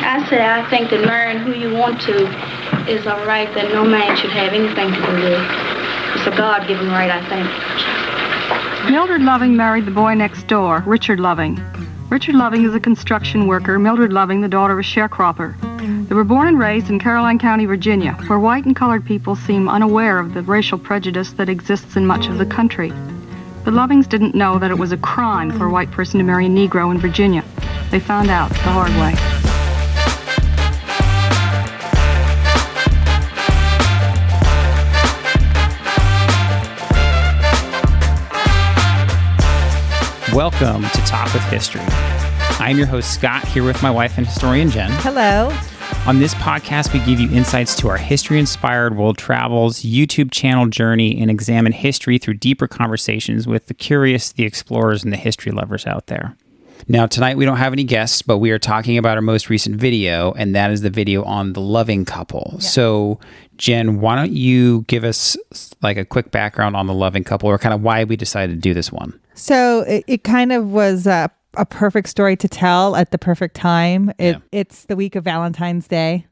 I say I think that marrying who you want to is a right that no man should have anything to do with. It's a God-given right, I think. Mildred Loving married the boy next door, Richard Loving. Richard Loving is a construction worker, Mildred Loving the daughter of a sharecropper. They were born and raised in Caroline County, Virginia, where white and colored people seem unaware of the racial prejudice that exists in much of the country. The Lovings didn't know that it was a crime for a white person to marry a Negro in Virginia. They found out the hard way. Welcome to Talk with History. I'm your host, Scott, here with my wife and historian, Jen. Hello. On this podcast, we give you insights to our history-inspired world travels, YouTube channel journey, and examine history through deeper conversations with the curious, the explorers, and the history lovers out there. Now, tonight we don't have any guests, but we are talking about our most recent video, and that is the video on the Loving couple. Yeah. So, Jen, why don't you give us like a quick background on the Loving couple, or kind of why we decided to do this one? So it kind of was a perfect story to tell at the perfect time. It's the week of Valentine's Day,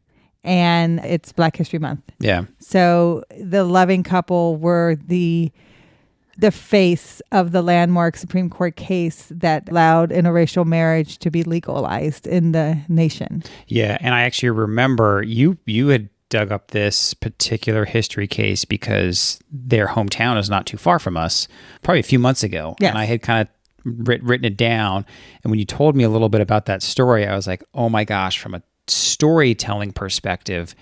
and it's Black History Month. Yeah. So the Loving couple were the face of the landmark Supreme Court case that allowed interracial marriage to be legalized in the nation. Yeah, and I actually remember you had dug up this particular history case because their hometown is not too far from us, probably a few months ago. Yes. And I had kind of written it down. And when you told me a little bit about that story, I was like, oh my gosh, from a storytelling perspective,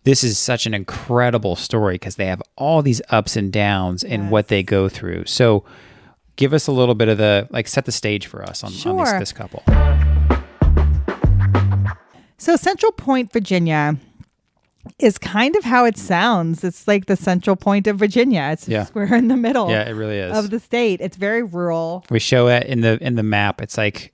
this is such an incredible story because they have all these ups and downs in what they go through. So give us a little bit of set the stage for us on this couple. So Central Point, Virginia is kind of how it sounds. It's like the central point of Virginia. It's square in the middle. Yeah, it really is. Of the state. It's very rural. We show it in the map. It's like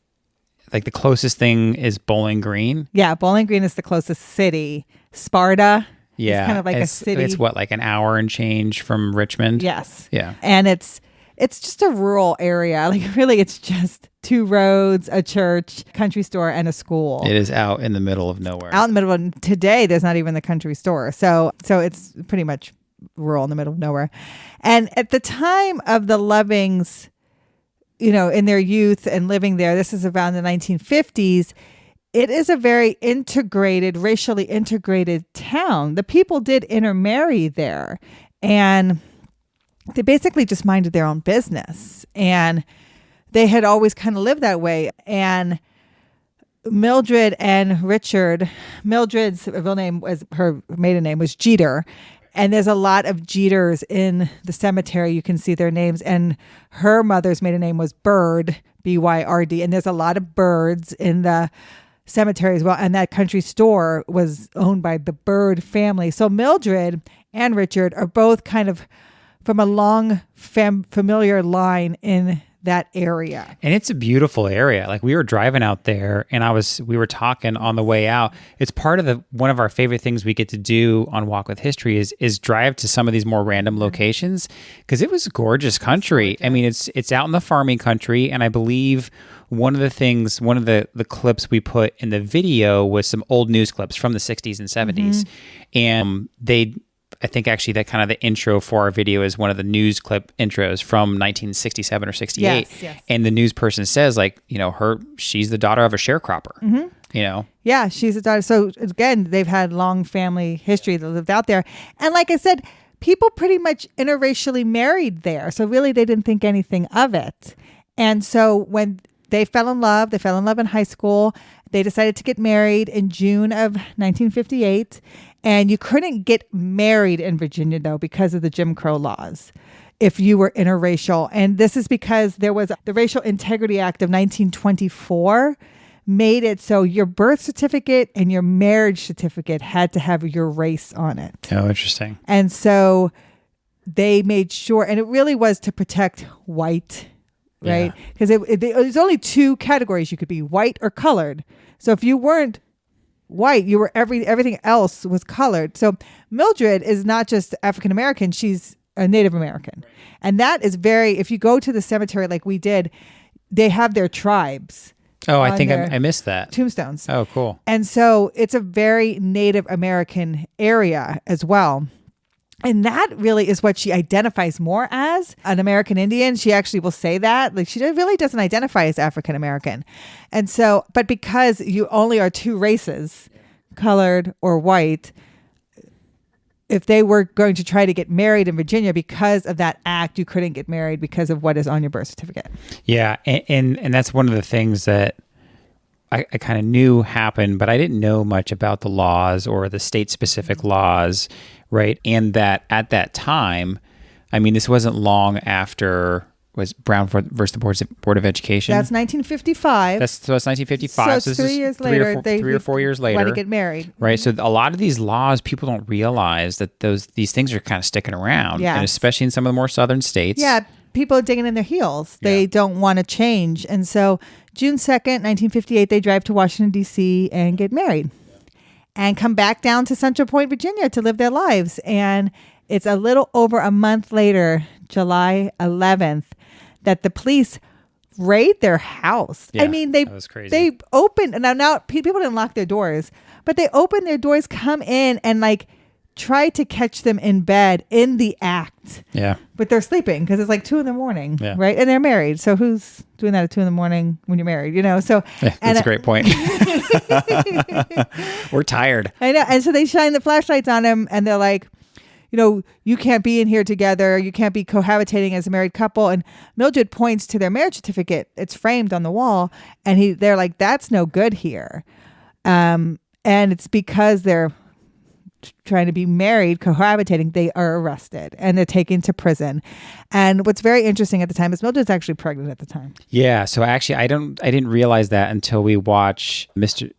the closest thing is Bowling Green. Yeah, Bowling Green is the closest city. Sparta is kind of like a city. It's what, like an hour and change from Richmond? Yes. Yeah. And it's just a rural area. Like really, it's just 2 roads, a church, country store, and a school. It is out in the middle of nowhere. Out in the middle of today, there's not even the country store. So it's pretty much rural in the middle of nowhere. And at the time of the Lovings, in their youth and living there, this is around the 1950s, it is a very racially integrated town. The people did intermarry there, and they basically just minded their own business. And they had always kind of lived that way. And Mildred and Richard, Mildred's real name her maiden name was Jeter. And there's a lot of Jeters in the cemetery. You can see their names. And her mother's maiden name was Bird, B-Y-R-D. And there's a lot of Birds in the cemetery as well. And that country store was owned by the Bird family. So Mildred and Richard are both kind of from a long familiar line in that area. And it's a beautiful area. Like we were driving out there and we were talking on the way out. It's part of one of our favorite things we get to do on Walk with History is drive to some of these more random locations because it was gorgeous country. I mean, it's out in the farming country, and I believe one of the clips we put in the video was some old news clips from the 60s and 70s. And I think actually that kind of the intro for our video is one of the news clip intros from 1967 or 68. Yes. And the news person says she's the daughter of a sharecropper, Yeah, she's a daughter. So again, they've had long family history that lived out there. And like I said, people pretty much interracially married there. So really they didn't think anything of it. And so when they fell in love in high school. They decided to get married in June of 1958. And you couldn't get married in Virginia, though, because of the Jim Crow laws if you were interracial. And this is because there was the Racial Integrity Act of 1924 made it so your birth certificate and your marriage certificate had to have your race on it. Oh, interesting. And so they made sure, and it really was to protect white, right? Because there's only 2 categories. You could be white or colored. So if you weren't white, you were everything else was colored. So Mildred is not just African American, she's a Native American. And that is if you go to the cemetery like we did, they have their tribes. Oh, I on think their I missed that. tombstones. Oh, cool. And so it's a very Native American area as well. And that really is what she identifies more as, an American Indian. She actually will say that. Like, she really doesn't identify as African American. And so, but because you only are two races, colored or white, if they were going to try to get married in Virginia because of that act, you couldn't get married because of what is on your birth certificate. Yeah. And that's one of the things that I kind of knew happened, but I didn't know much about the laws or the state-specific laws, right? And that at that time, I mean, this wasn't long after was Brown versus the Board of Education. That's 1955. That's 1955. So it's 3 years later. Three or 4 years later. Want to get married. Right. So a lot of these laws, people don't realize that these things are kind of sticking around. Yes. And especially in some of the more southern states. Yeah. People are digging in their heels. They don't want to change. And so June 2nd, 1958, they drive to Washington, D.C. and get married and come back down to Central Point, Virginia to live their lives. And it's a little over a month later, July 11th, that the police raid their house. Yeah, I mean, that was crazy. they opened, now people didn't lock their doors, but they opened their doors, come in and like try to catch them in bed in the act. Yeah. But they're sleeping because it's like 2 a.m, Yeah. right? And they're married. So who's doing that at 2 a.m. when you're married, you know? So Yeah, that's a great point. We're tired. I know. And so they shine the flashlights on him and they're like, you know, you can't be in here together. You can't be cohabitating as a married couple. And Mildred points to their marriage certificate. It's framed on the wall. And they're like, that's no good here. And it's because they're trying to be married, cohabitating, they are arrested and they're taken to prison. And what's very interesting at the time is Mildred's actually pregnant at the time. Yeah. So actually, I didn't realize that until we watched Mr.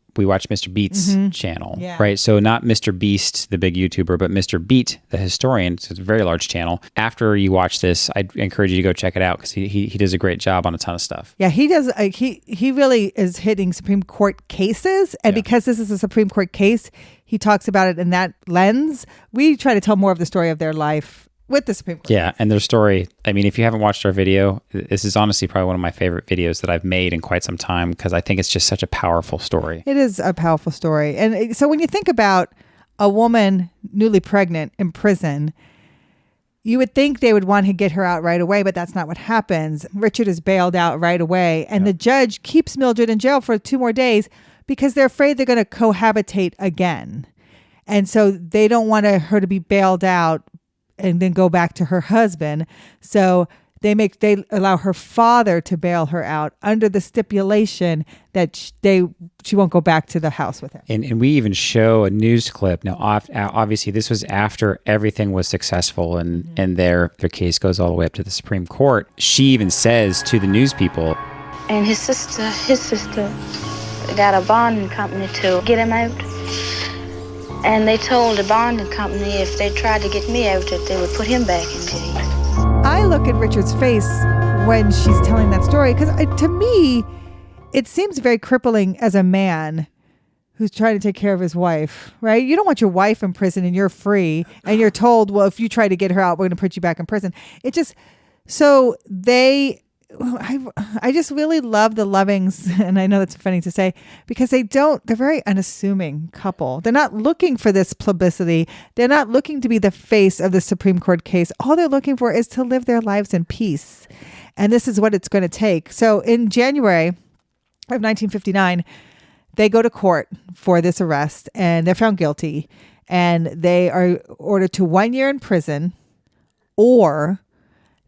Beat's channel, Yeah. right? So not Mr. Beast, the big YouTuber, but Mr. Beat, the historian. So it's a very large channel. After you watch this, I'd encourage you to go check it out because he does a great job on a ton of stuff. Yeah, he does. He really is hitting Supreme Court cases. And because this is a Supreme Court case, he talks about it in that lens. We try to tell more of the story of their life with the Supreme Court. Yeah, and their story, I mean, if you haven't watched our video, this is honestly probably one of my favorite videos that I've made in quite some time because I think it's just such a powerful story. It is a powerful story. And so when you think about a woman newly pregnant in prison, you would think they would want to get her out right away, but that's not what happens. Richard is bailed out right away, and the judge keeps Mildred in jail for 2 more days because they're afraid they're going to cohabitate again. And so they don't want her to be bailed out and then go back to her husband. So they allow her father to bail her out under the stipulation that she won't go back to the house with him. And we even show a news clip. Now, obviously, this was after everything was successful and their case goes all the way up to the Supreme Court. She even says to the news people, And his sister got a bonding company to get him out. And they told the bonding company if they tried to get me out, that they would put him back in jail. I look at Richard's face when she's telling that story because to me, it seems very crippling as a man who's trying to take care of his wife, right? You don't want your wife in prison and you're free and you're told, well, if you try to get her out, we're going to put you back in prison. It just, so I just really love the Lovings, and I know that's funny to say, because they're very unassuming couple. They're not looking for this publicity. They're not looking to be the face of the Supreme Court case. All they're looking for is to live their lives in peace. And this is what it's going to take. So in January of 1959, they go to court for this arrest and they're found guilty, and they are ordered to 1 year in prison, or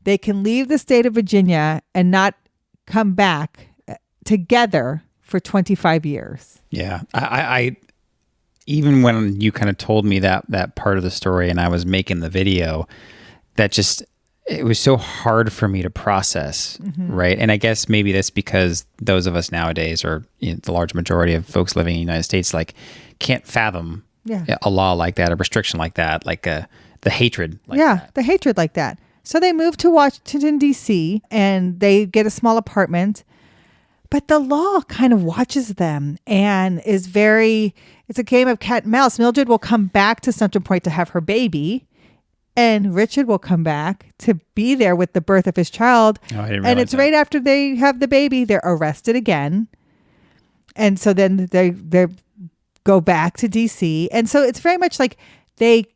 they can leave the state of Virginia and not come back together for 25 years. yeah, I even when you kind of told me that part of the story and I was making the video, it was so hard for me to process, right? And I guess maybe that's because those of us nowadays, or the large majority of folks living in the United States, like can't fathom a law like that, a restriction like that, like the hatred like that. The hatred like that. So they move to Washington, D.C., and they get a small apartment. But the law kind of watches them and it's a game of cat and mouse. Mildred will come back to Central Point to have her baby, and Richard will come back to be there with the birth of his child. Oh, I didn't realize and it's that. right after they have the baby, they're arrested again. And so then they go back to DC. And so it's very much like they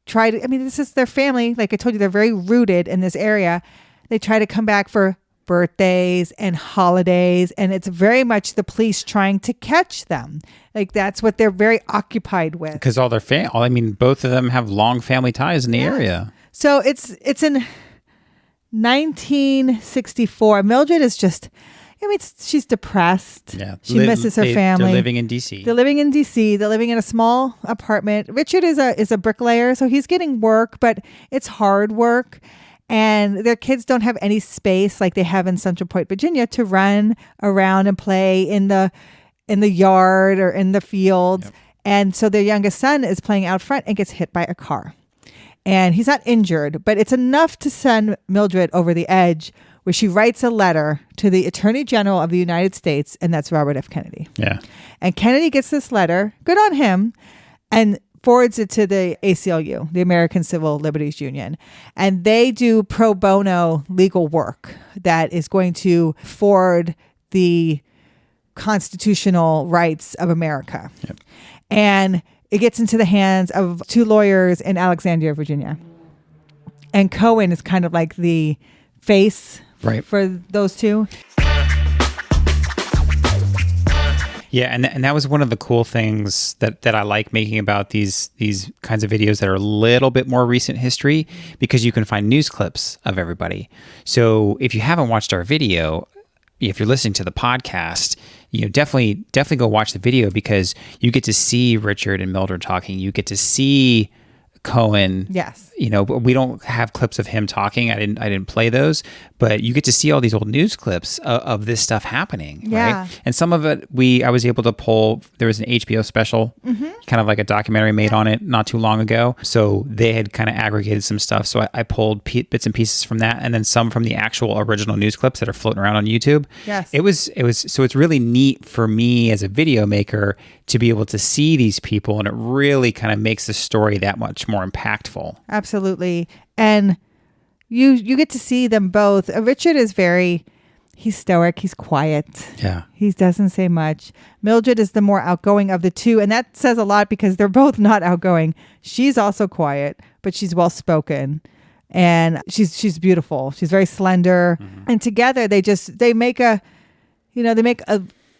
try to, I mean, this is their family. Like I told you, they're very rooted in this area. They try to come back for birthdays and holidays. And it's very much the police trying to catch them. Like that's what they're very occupied with. Because all their I mean, both of them have long family ties in the area. So it's in 1964. Mildred is just, I mean, she's depressed. Yeah. She misses her family. They're living in DC. They're living in a small apartment. Richard is a bricklayer, so he's getting work, but it's hard work. And their kids don't have any space like they have in Central Point, Virginia, to run around and play in the yard or in the fields. Yep. And so their youngest son is playing out front and gets hit by a car. And he's not injured, but it's enough to send Mildred over the edge, where she writes a letter to the Attorney General of the United States, and that's Robert F. Kennedy. Yeah. And Kennedy gets this letter, good on him, and forwards it to the ACLU, the American Civil Liberties Union. And they do pro bono legal work that is going to forward the constitutional rights of America. Yep. And it gets into the hands of two lawyers in Alexandria, Virginia. And Cohen is kind of like the face for those two. Yeah, and that was one of the cool things that I like making about these kinds of videos that are a little bit more recent history, because you can find news clips of everybody. So if you haven't watched our video, if you're listening to the podcast, definitely go watch the video, because you get to see Richard and Mildred talking. You get to see Cohen. Yes. But we don't have clips of him talking. I didn't play those, but you get to see all these old news clips of this stuff happening. Yeah. Right? And some of it I was able to pull. There was an HBO special, kind of like a documentary made on it not too long ago. So they had kind of aggregated some stuff. So I pulled bits and pieces from that, and then some from the actual original news clips that are floating around on YouTube. Yes. It was so it's really neat for me as a video maker to be able to see these people, and it really kind of makes the story that much more impactful. Absolutely. And you get to see them both. Richard is he's stoic, he's quiet. Yeah. He doesn't say much. Mildred is the more outgoing of the two, and that says a lot because they're both not outgoing. She's also quiet, but she's well spoken. And she's beautiful. She's very slender. Mm-hmm. And together they make a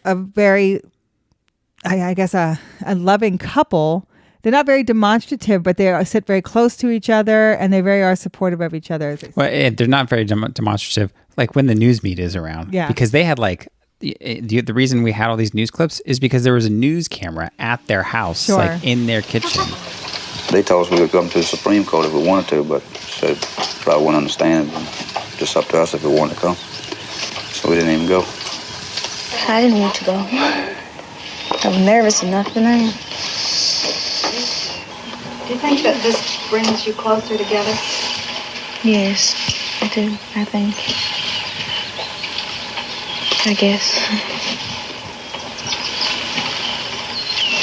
very, I guess a loving couple. They're not very demonstrative, but they sit very close to each other, and they very are supportive of each other. Well, they're not very demonstrative, like when the news media is around. Yeah. Because they had the reason we had all these news clips is because there was a news camera at their house, sure, like in their kitchen. They told us we could come to the Supreme Court if we wanted to, but said probably wouldn't understand. Just up to us if we wanted to come. So we didn't even go. I didn't want to go. I was nervous enough for now. Do you think that this brings you closer together? Yes, I do, I think. I guess.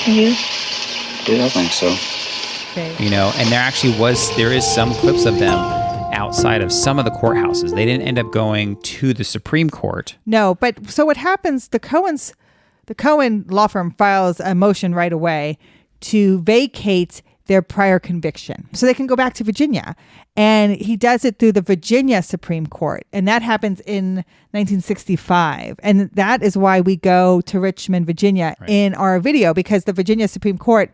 You? Yeah, I think so. And there is some clips of them outside of some of the courthouses. They didn't end up going to the Supreme Court. No, but so what happens, the Cohen law firm files a motion right away to vacate their prior conviction so they can go back to Virginia. And he does it through the Virginia Supreme Court. And that happens in 1965. And that is why we go to Richmond, Virginia in our video, because the Virginia Supreme Court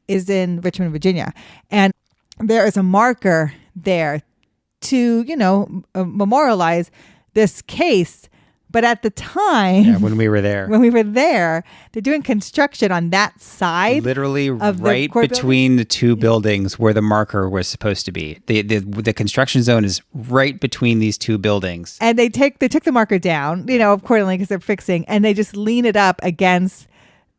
is in Richmond, Virginia. And there is a marker there to, memorialize this case. But at the time, when we were there, they're doing construction on that side. Literally right between the two buildings where the marker was supposed to be. The construction zone is right between these two buildings. And they took the marker down, accordingly, because they're fixing, and they just lean it up against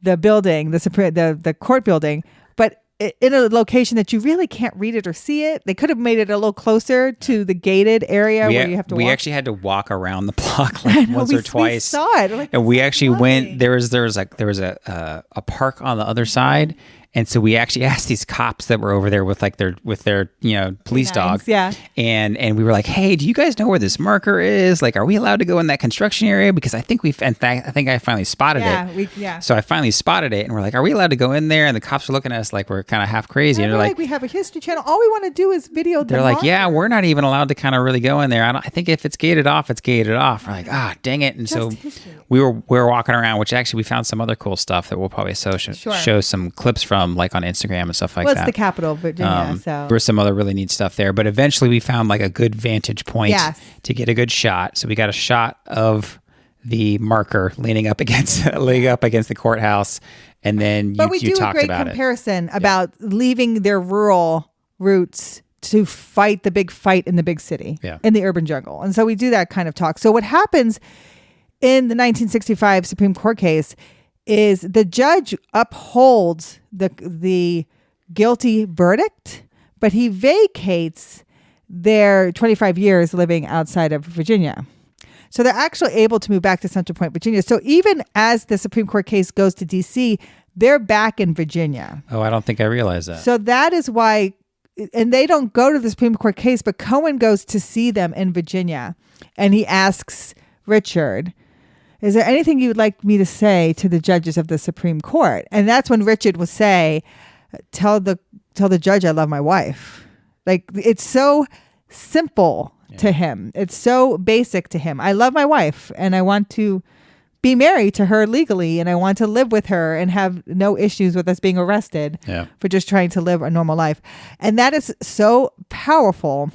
the building, the court building. But in a location that you really can't read it or see it. They could have made it a little closer to the gated area where you have to walk. We actually had to walk around the block once or twice. We saw it. And we actually went, there was a park on the other side, And so we actually asked these cops that were over there with like their police dog. Yeah. And we were like, hey, do you guys know where this marker is? Like, are we allowed to go in that construction area? Because I think I finally spotted it. So I finally spotted it, and we're like, are we allowed to go in there? And the cops are looking at us like we're kind of half crazy. And they're like, we have a History Channel. All we want to do is video. They're like, yeah, we're not even allowed to kind of really go in there. I think if it's gated off, it's gated off. We're like, dang it. And so we were walking around, which actually we found some other cool stuff that we'll probably show some clips from, like on Instagram and stuff like that. Well, it's the capital of Virginia, so there's some other really neat stuff there. But eventually we found like a good vantage point to get a good shot. So we got a shot of the marker leaning up against the courthouse, and then we do a great comparison about leaving their rural roots to fight the big fight in the big city, in the urban jungle. And so we do that kind of talk. So what happens in the 1965 Supreme Court case is the judge upholds the guilty verdict, but he vacates their 25 years living outside of Virginia. So they're actually able to move back to Central Point, Virginia. So even as the Supreme Court case goes to D.C., they're back in Virginia. Oh, I don't think I realized that. So that is why, and they don't go to the Supreme Court case, but Cohen goes to see them in Virginia. And he asks Richard, is there anything you would like me to say to the judges of the Supreme Court? And that's when Richard will say, tell the judge I love my wife. Like, it's so simple to him. It's so basic to him. I love my wife and I want to be married to her legally, and I want to live with her and have no issues with us being arrested for just trying to live a normal life. And that is so powerful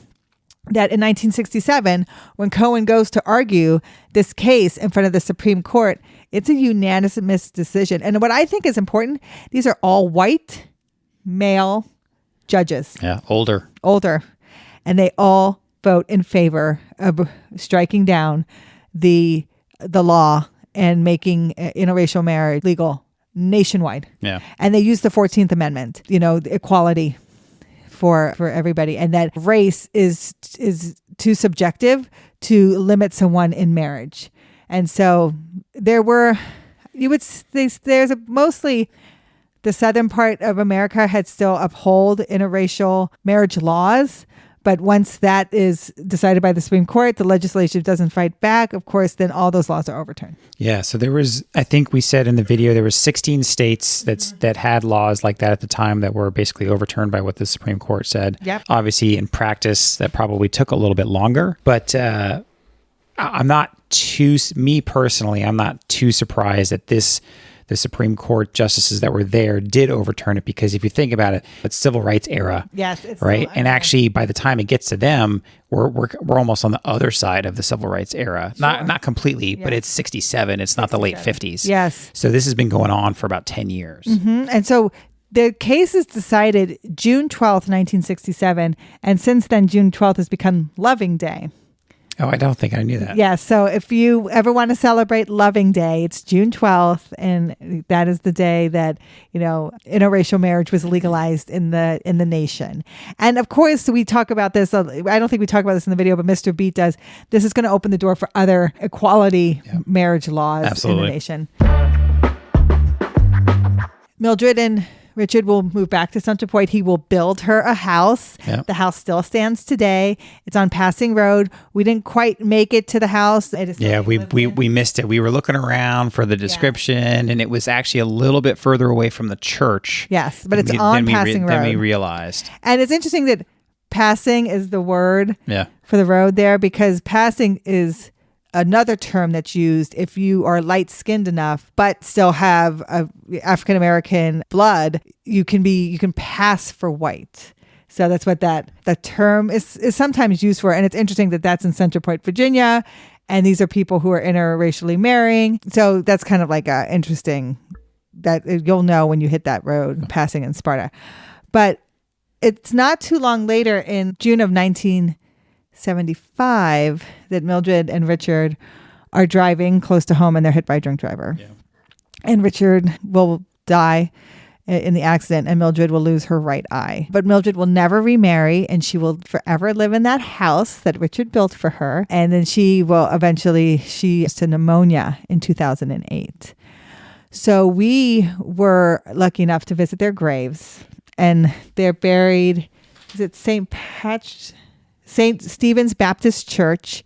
that in 1967, when Cohen goes to argue this case in front of the Supreme Court, it's a unanimous decision. And what I think is important, these are all white male judges. Yeah, older. And they all vote in favor of striking down the law and making interracial marriage legal nationwide. Yeah. And they use the 14th Amendment, equality for everybody, and that race is too subjective to limit someone in marriage. And so there's mostly the southern part of America had still upheld interracial marriage laws. But once that is decided by the Supreme Court, the legislature doesn't fight back, of course, then all those laws are overturned. Yeah. So there was, I think we said in the video, there was 16 states that had laws like that at the time that were basically overturned by what the Supreme Court said. Yep. Obviously, in practice, that probably took a little bit longer. But I'm not too surprised that the Supreme Court justices that were there did overturn it, because if you think about it, it's civil rights era. Yes, it's right. And actually, by the time it gets to them, we're almost on the other side of the civil rights era. Sure. Not completely, but it's 67. It's not the late 50s. Yes. So this has been going on for about 10 years. Mm-hmm. And so the case is decided June 12th, 1967. And since then, June 12th has become Loving Day. Oh, I don't think I knew that. Yeah, so if you ever want to celebrate Loving Day, it's June 12th, and that is the day that, interracial marriage was legalized in the nation. And of course, we talk about this. I don't think we talk about this in the video, but Mr. Beat does. This is going to open the door for other equality marriage laws in the nation. Mildred and Richard will move back to Central Point. He will build her a house. Yep. The house still stands today. It's on Passing Road. We didn't quite make it to the house. We missed it. We were looking around for the description, and it was actually a little bit further away from the church. Yes, but it's on Passing Road. Then we realized. And it's interesting that passing is the word for the road there, because passing is another term that's used if you are light-skinned enough but still have African-American blood. You can pass for white. So that's what that term is sometimes used for. And it's interesting that that's in Central Point, Virginia, and these are people who are interracially marrying. So that's kind of like interesting that you'll know when you hit that road passing in Sparta. But it's not too long later, in June of 1975, that Mildred and Richard are driving close to home and they're hit by a drunk driver. Yeah. And Richard will die in the accident, and Mildred will lose her right eye. But Mildred will never remarry, and she will forever live in that house that Richard built for her. And then she has to pneumonia in 2008. So we were lucky enough to visit their graves, and they're buried, is it St. Stephen's Baptist Church,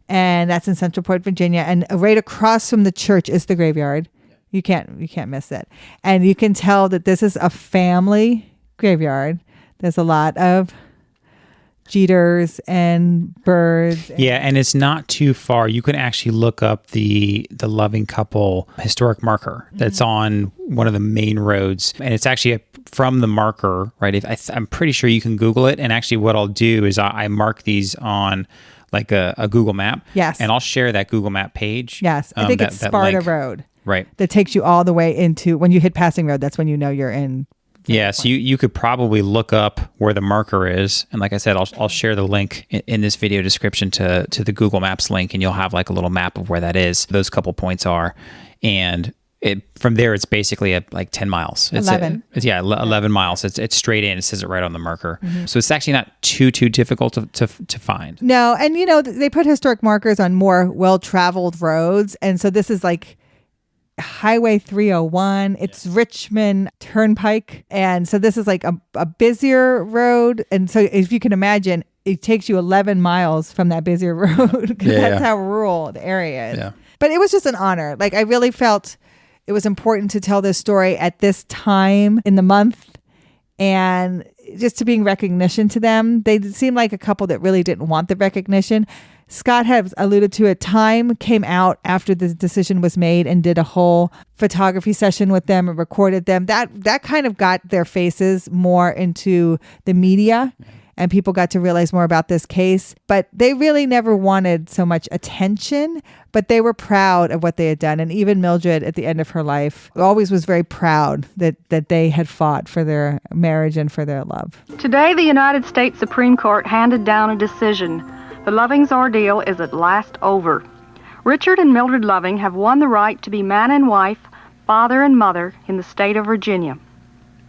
and that's in Centralport, Virginia. And right across from the church is the graveyard. You can't miss it. And you can tell that this is a family graveyard. There's a lot of Jeters and birds. Yeah, and it's not too far. You can actually look up the Loving couple historic marker that's on one of the main roads, and it's actually from the marker, right? I'm pretty sure you can Google it, and actually what I'll do is I mark these on like a Google map. Yes. And I'll share that Google map page. Yes, I think it's Sparta Road. Right. That takes you all the way into, when you hit Passing Road, that's when you know you're in. Yeah, so you could probably look up where the marker is, and like I said, I'll share the link in this video description to the Google Maps link, and you'll have like a little map of where that is. Those couple points are, and from there it's basically like 10 miles. It's 11. 11 miles. It's straight in. It says it right on the marker, so it's actually not too difficult to find. No, and they put historic markers on more well-traveled roads, and so this is like Highway 301. It's Richmond Turnpike. And so this is like a busier road. And so if you can imagine, it takes you 11 miles from that busier road, because that's how rural the area is. Yeah. But it was just an honor. Like, I really felt it was important to tell this story at this time in the month, and just to bring recognition to them. They seemed like a couple that really didn't want the recognition. Scott had alluded to it. Time came out after the decision was made and did a whole photography session with them and recorded them. That kind of got their faces more into the media, and people got to realize more about this case. But they really never wanted so much attention, but they were proud of what they had done. And even Mildred, at the end of her life, always was very proud that they had fought for their marriage and for their love. Today, the United States Supreme Court handed down a decision. The Lovings' ordeal is at last over. Richard and Mildred Loving have won the right to be man and wife, father and mother in the state of Virginia.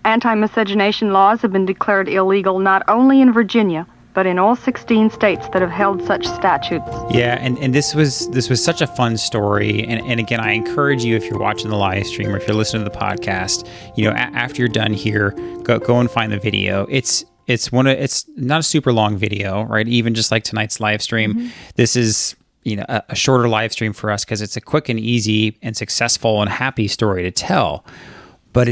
Anti-miscegenation laws have been declared illegal not only in Virginia, but in all 16 states that have held such statutes. Yeah, and this was such a fun story. And again, I encourage you, if you're watching the live stream or if you're listening to the podcast, after you're done here, go and find the video. It's not a super long video, right? Even just like tonight's live stream, this is a shorter live stream for us because it's a quick and easy and successful and happy story to tell. But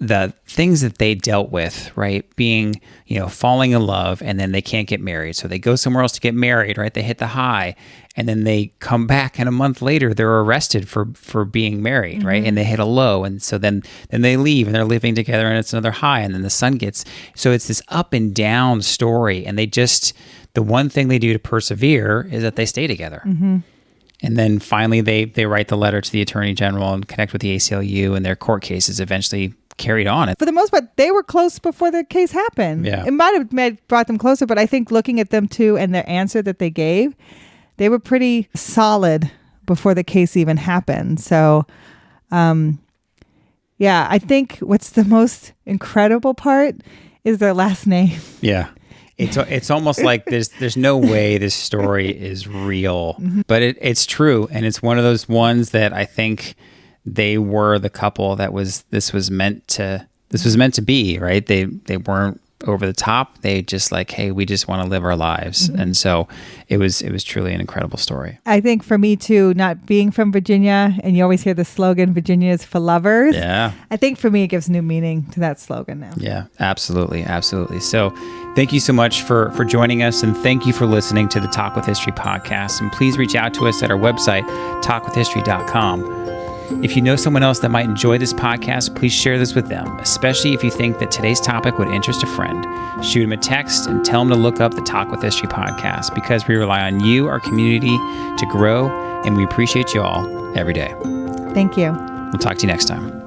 the things that they dealt with, right? Being, falling in love, and then they can't get married. So they go somewhere else to get married, right? They hit the high, and then they come back, and a month later they're arrested for being married, right? And they hit a low. And so then they leave, and they're living together, and it's another high, and then the sun gets, so it's this up and down story. And the one thing they do to persevere is that they stay together. And then finally they write the letter to the Attorney General and connect with the ACLU, and their court cases eventually carried on. For the most part, they were close before the case happened. Yeah. It might have brought them closer, but I think looking at them too and their answer that they gave, they were pretty solid before the case even happened. So, I think what's the most incredible part is their last name. Yeah. It's almost like there's no way this story is real, but it's true. And it's one of those ones that I think they were the couple that this was meant to be, right? They weren't over the top. They just like, hey, we just want to live our lives. And so it was truly an incredible story. I think for me too, not being from Virginia, and you always hear the slogan, Virginia is for lovers. Yeah. I think for me, it gives new meaning to that slogan now. Yeah, absolutely. Absolutely. So thank you so much for joining us, and thank you for listening to the Talk with History podcast. And please reach out to us at our website, talkwithhistory.com. If you know someone else that might enjoy this podcast, please share this with them, especially if you think that today's topic would interest a friend. Shoot them a text and tell them to look up the Talk with History podcast, because we rely on you, our community, to grow, and we appreciate you all every day. Thank you. We'll talk to you next time.